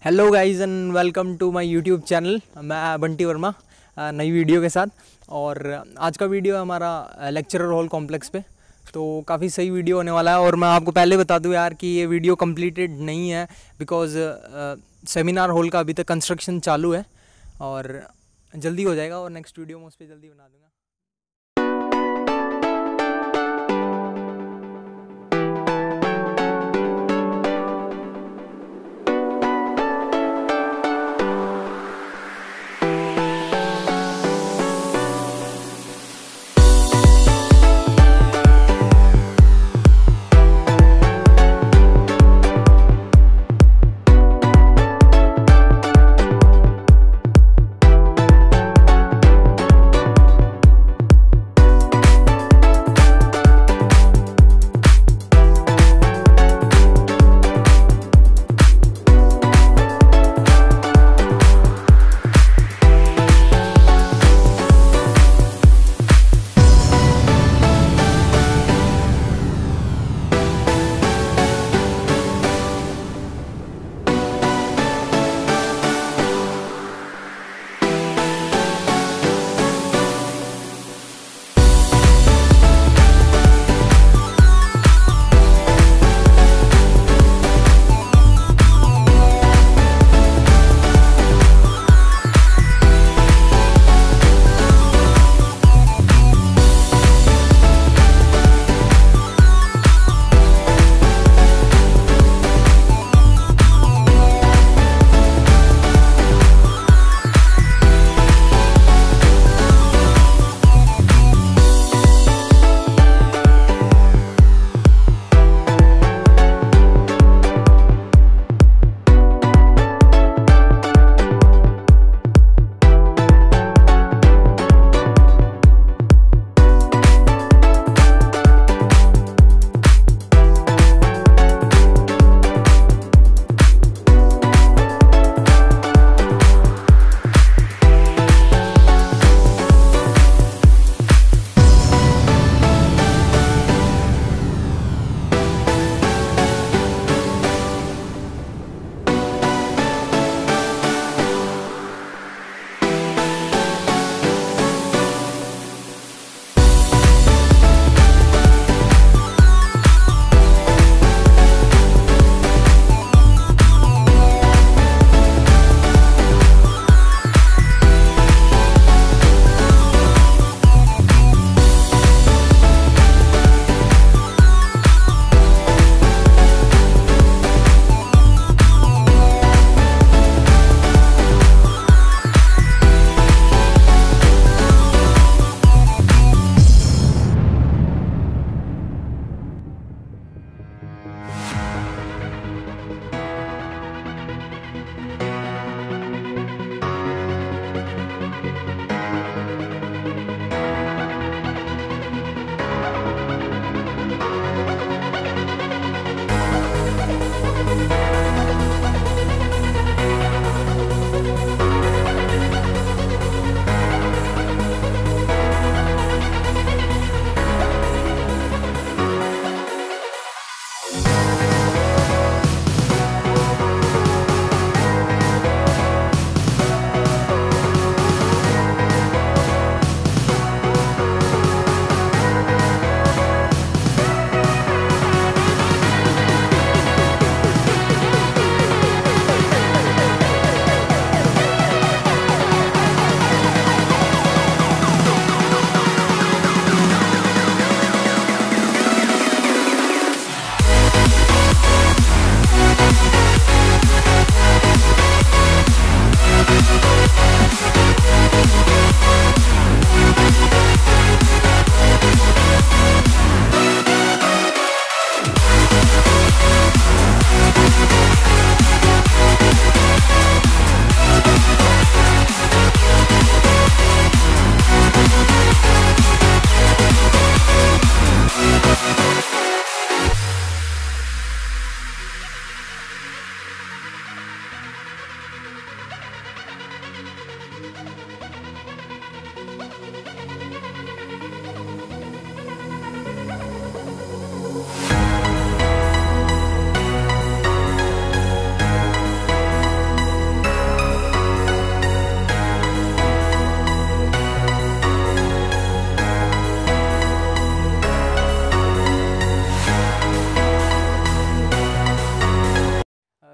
Hello guys and welcome to my YouTube channel. मैं बंटी वर्मा नई video के साथ। और आज का वीडियो है हमारा लेक्चरर हॉल कॉम्प्लेक्स पे। तो काफ़ी सही वीडियो होने वाला है। और मैं आपको पहले बता दूं यार कि ये वीडियो कंप्लीटेड नहीं है बिकॉज़ सेमिनार हॉल का अभी तक कंस्ट्रक्शन चालू है और जल्दी हो जाएगा और नेक्स्ट वीडियो मैं उस पर जल्दी बना दूँगा।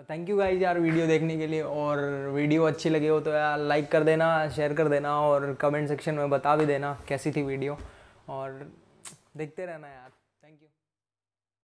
थैंक यू गाइज यार वीडियो देखने के लिए, और वीडियो अच्छी लगी हो तो यार लाइक कर देना, शेयर कर देना, और कमेंट सेक्शन में बता भी देना कैसी थी वीडियो, और देखते रहना यार।